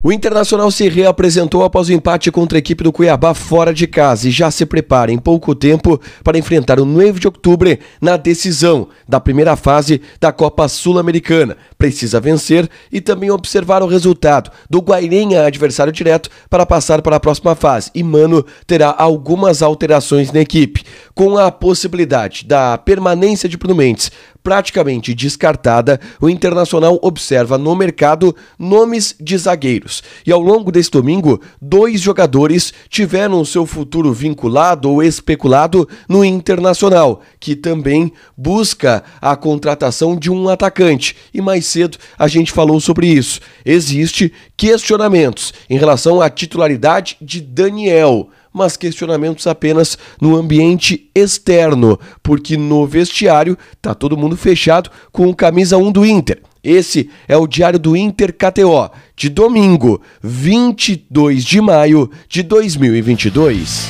O Internacional se reapresentou após o empate contra a equipe do Cuiabá fora de casa e já se prepara em pouco tempo para enfrentar o 9 de outubro na decisão da primeira fase da Copa Sul-Americana. Precisa vencer e também observar o resultado do Guairenha, adversário direto, para passar para a próxima fase. E Mano terá algumas alterações na equipe, com a possibilidade da permanência de Bruno Mendes praticamente descartada. O Internacional observa no mercado nomes de zagueiros. E ao longo desse domingo, 2 jogadores tiveram seu futuro vinculado ou especulado no Internacional, que também busca a contratação de um atacante. E mais cedo a gente falou sobre isso. Existem questionamentos em relação à titularidade de Daniel, mas questionamentos apenas no ambiente externo, porque no vestiário tá todo mundo fechado com o camisa 1 do Inter. Esse é o Diário do Inter KTO, de domingo, 22 de maio de 2022.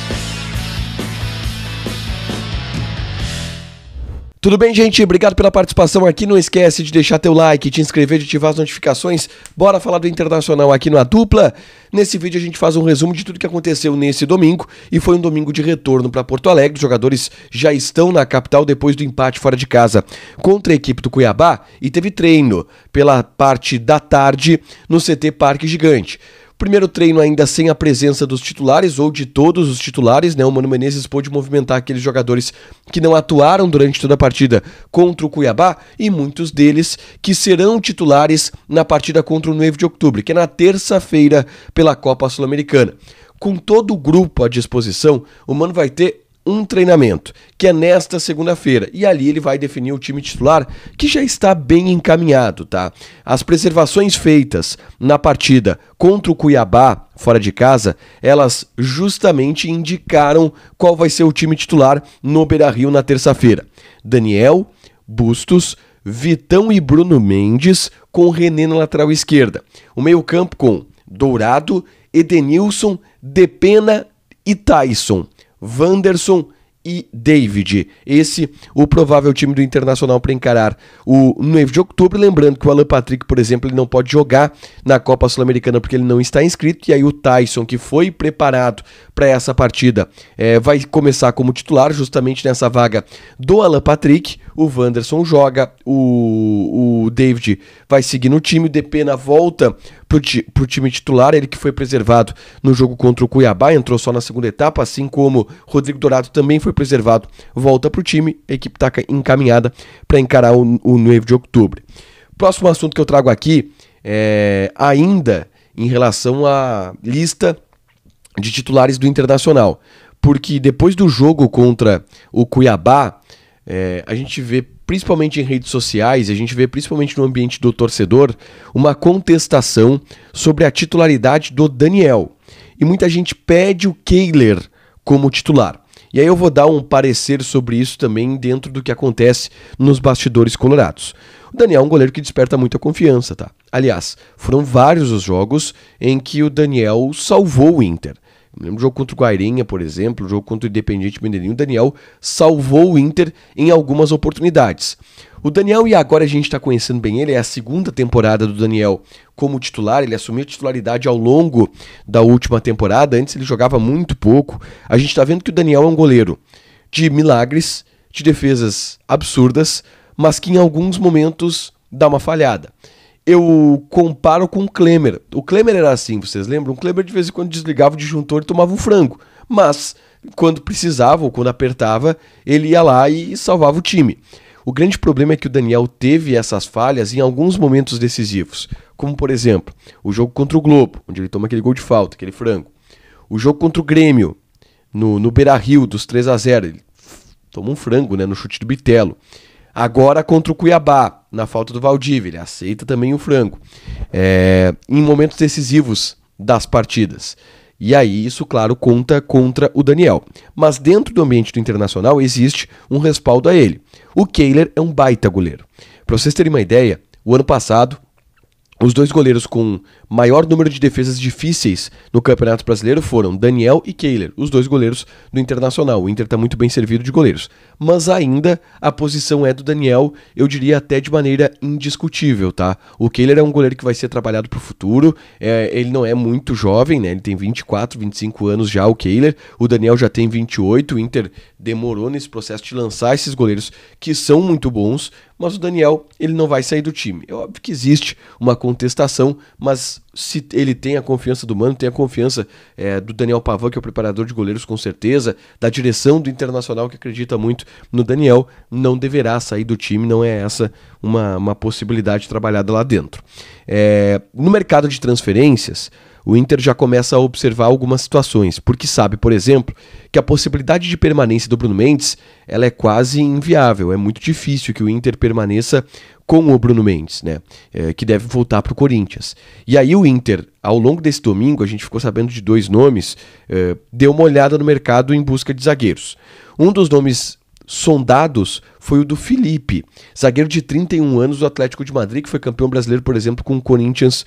Tudo bem, gente? Obrigado pela participação aqui. Não esquece de deixar teu like, te inscrever, de ativar as notificações. Bora falar do Internacional aqui na Dupla. Nesse vídeo a gente faz um resumo de tudo que aconteceu nesse domingo, e foi um domingo de retorno para Porto Alegre. Os jogadores já estão na capital depois do empate fora de casa contra a equipe do Cuiabá, e teve treino pela parte da tarde no CT Parque Gigante. Primeiro treino ainda sem a presença dos titulares, ou de todos os titulares, né? O Mano Menezes pôde movimentar aqueles jogadores que não atuaram durante toda a partida contra o Cuiabá, e muitos deles que serão titulares na partida contra o 9 de outubro, que é na terça-feira pela Copa Sul-Americana. Com todo o grupo à disposição, o Mano vai ter um treinamento, que é nesta segunda-feira, e ali ele vai definir o time titular, que já está bem encaminhado, tá? As preservações feitas na partida contra o Cuiabá, fora de casa, elas justamente indicaram qual vai ser o time titular no Beira-Rio na terça-feira. Daniel, Bustos, Vitão e Bruno Mendes, com René na lateral esquerda. O meio-campo com Dourado, Edenilson, Depena e Tyson, Wanderson e David. Esse o provável time do Internacional para encarar o 9 de outubro. Lembrando que o Alan Patrick, por exemplo, ele não pode jogar na Copa Sul-Americana porque ele não está inscrito, e aí o Tyson, que foi preparado para essa partida, vai começar como titular justamente nessa vaga do Alan Patrick. O Wanderson joga, o David vai seguir no time, o Depena volta pro time titular, ele que foi preservado no jogo contra o Cuiabá, entrou só na segunda etapa, assim como Rodrigo Dourado também foi preservado, volta pro time. A equipe está encaminhada para encarar o 9 de outubro. Próximo assunto que eu trago aqui é ainda em relação à lista de titulares do Internacional, porque depois do jogo contra o Cuiabá, a gente vê, principalmente em redes sociais, a gente vê principalmente no ambiente do torcedor, uma contestação sobre a titularidade do Daniel. E muita gente pede o Kehler como titular. E aí eu vou dar um parecer sobre isso também dentro do que acontece nos bastidores colorados. O Daniel é um goleiro que desperta muita confiança, tá? Aliás, foram vários os jogos em que o Daniel salvou o Inter. Eu lembro do jogo contra o Guairenha, por exemplo, o jogo contra o Independiente Medellín, o Daniel salvou o Inter em algumas oportunidades. O Daniel, e agora a gente está conhecendo bem ele, é a segunda temporada do Daniel como titular. Ele assumiu a titularidade ao longo da última temporada, antes ele jogava muito pouco. A gente está vendo que o Daniel é um goleiro de milagres, de defesas absurdas, mas que em alguns momentos dá uma falhada. Eu comparo com o Klemer. O Klemer era assim, vocês lembram? O Klemer de vez em quando desligava o disjuntor e tomava um frango. Mas, quando precisava ou quando apertava, ele ia lá e salvava o time. O grande problema é que o Daniel teve essas falhas em alguns momentos decisivos. Como, por exemplo, o jogo contra o Globo, onde ele toma aquele gol de falta, aquele frango. O jogo contra o Grêmio, no Beira-Rio, dos 3-0. Ele toma um frango, né, no chute do Bitelo. Agora contra o Cuiabá, na falta do Valdívia, ele aceita também o frango. Em momentos decisivos das partidas. E aí isso, claro, conta contra o Daniel. Mas dentro do ambiente do Internacional existe um respaldo a ele. O Kehler é um baita goleiro. Para vocês terem uma ideia, o ano passado, os 2 goleiros com Maior número de defesas difíceis no Campeonato Brasileiro foram Daniel e Kehler, os dois goleiros do Internacional. O Inter está muito bem servido de goleiros. Mas ainda a posição é do Daniel, eu diria até de maneira indiscutível, tá? O Kehler é um goleiro que vai ser trabalhado para o futuro, ele não é muito jovem, né? Ele tem 24, 25 anos já, o Kehler. O Daniel já tem 28, o Inter demorou nesse processo de lançar esses goleiros que são muito bons, mas o Daniel, ele não vai sair do time. É óbvio que existe uma contestação, mas se ele tem a confiança do Mano, tem a confiança do Daniel Pavan, que é o preparador de goleiros com certeza, da direção do Internacional que acredita muito no Daniel, não deverá sair do time, não é essa uma possibilidade trabalhada lá dentro. No mercado de transferências, o Inter já começa a observar algumas situações, porque sabe, por exemplo, que a possibilidade de permanência do Bruno Mendes ela é quase inviável, é muito difícil que o Inter permaneça com o Bruno Mendes, né? Que deve voltar para o Corinthians. E aí o Inter, ao longo desse domingo, a gente ficou sabendo de 2 nomes, deu uma olhada no mercado em busca de zagueiros. Um dos nomes sondados foi o do Felipe, zagueiro de 31 anos do Atlético de Madrid, que foi campeão brasileiro, por exemplo, com o Corinthians,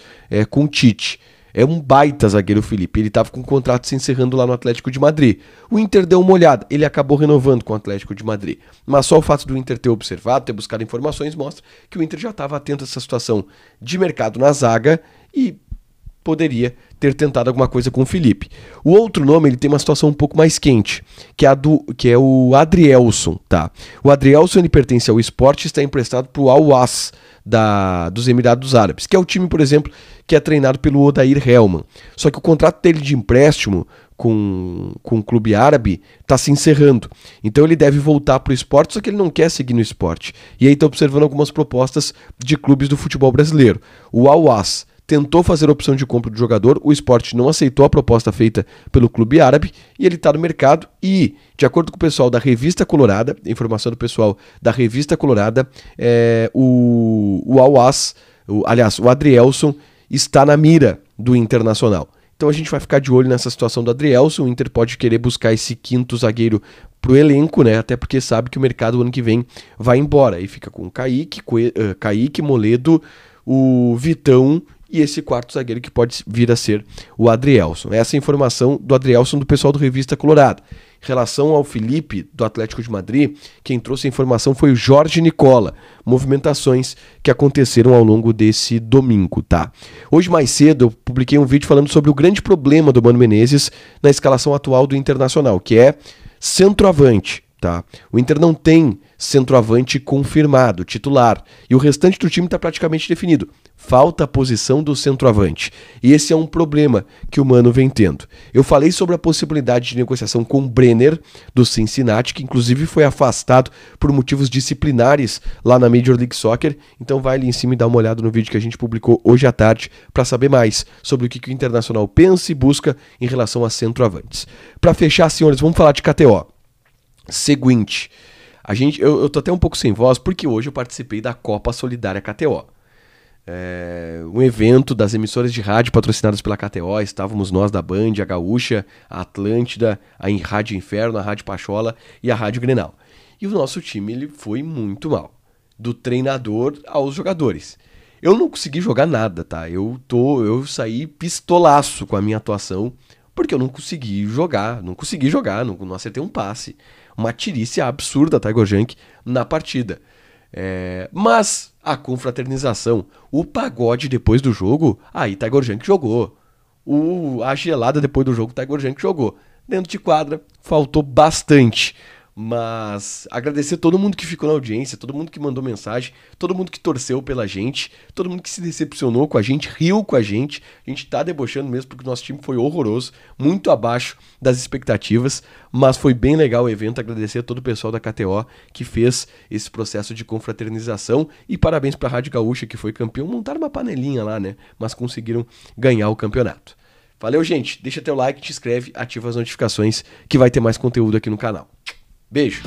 com o Tite. É um baita zagueiro o Felipe, ele estava com o contrato se encerrando lá no Atlético de Madrid. O Inter deu uma olhada, ele acabou renovando com o Atlético de Madrid. Mas só o fato do Inter ter observado, ter buscado informações, mostra que o Inter já estava atento a essa situação de mercado na zaga e poderia ter tentado alguma coisa com o Felipe. O outro nome, ele tem uma situação um pouco mais quente, que é o Adrielson, tá? O Adrielson, ele pertence ao Sport e está emprestado para o Al-Was dos Emirados Árabes, que é o time, por exemplo, que é treinado pelo Odair Hellmann. Só que o contrato dele de empréstimo com o clube árabe está se encerrando. Então ele deve voltar para o Sport, só que ele não quer seguir no Sport. E aí está observando algumas propostas de clubes do futebol brasileiro. O Al-Was tentou fazer a opção de compra do jogador, o Sport não aceitou a proposta feita pelo clube árabe e ele está no mercado e, de acordo com o pessoal da Revista Colorada, informação do pessoal da Revista Colorada, o Al-Was, o Adrielson, está na mira do Internacional. Então a gente vai ficar de olho nessa situação do Adrielson, o Inter pode querer buscar esse quinto zagueiro pro elenco, né? Até porque sabe que o mercado ano que vem vai embora. E fica com o Kaique, Moledo, o Vitão e esse quarto zagueiro que pode vir a ser o Adrielson. Essa é a informação do Adrielson do pessoal do Revista Colorada. Em relação ao Felipe, do Atlético de Madrid, quem trouxe a informação foi o Jorge Nicola. Movimentações que aconteceram ao longo desse domingo, tá? Hoje mais cedo eu publiquei um vídeo falando sobre o grande problema do Mano Menezes na escalação atual do Internacional, que é centroavante. Tá? O Inter não tem centroavante confirmado, titular, e o restante do time está praticamente definido. Falta a posição do centroavante. E esse é um problema que o Mano vem tendo. Eu falei sobre a possibilidade de negociação com o Brenner, do Cincinnati, que inclusive foi afastado por motivos disciplinares lá na Major League Soccer. Então vai ali em cima e dá uma olhada no vídeo que a gente publicou hoje à tarde para saber mais sobre o que o Internacional pensa e busca em relação a centroavantes. Para fechar, senhores, vamos falar de KTO. Seguinte, eu tô até um pouco sem voz porque hoje eu participei da Copa Solidária KTO. Um evento das emissoras de rádio patrocinadas pela KTO. Estávamos nós da Band, a Gaúcha, a Atlântida, a Rádio Inferno, a Rádio Pachola e a Rádio Grenal. E o nosso time ele foi muito mal, do treinador aos jogadores. Eu não consegui jogar nada, tá? Eu saí pistolaço com a minha atuação porque eu não consegui jogar, não acertei um passe. Uma tirícia absurda, Tiger Junk, na partida. Mas a confraternização, o pagode depois do jogo, aí Tiger Junk jogou. A gelada depois do jogo, Tiger Junk jogou. Dentro de quadra, faltou bastante. Mas agradecer todo mundo que ficou na audiência, todo mundo que mandou mensagem, todo mundo que torceu pela gente, todo mundo que se decepcionou com a gente, riu com a gente tá debochando mesmo porque o nosso time foi horroroso, muito abaixo das expectativas, mas foi bem legal o evento. Agradecer a todo o pessoal da KTO que fez esse processo de confraternização e parabéns para a Rádio Gaúcha que foi campeão. Montaram uma panelinha lá, né, mas conseguiram ganhar o campeonato. Valeu, gente, deixa teu like, te inscreve, ativa as notificações que vai ter mais conteúdo aqui no canal. Beijo!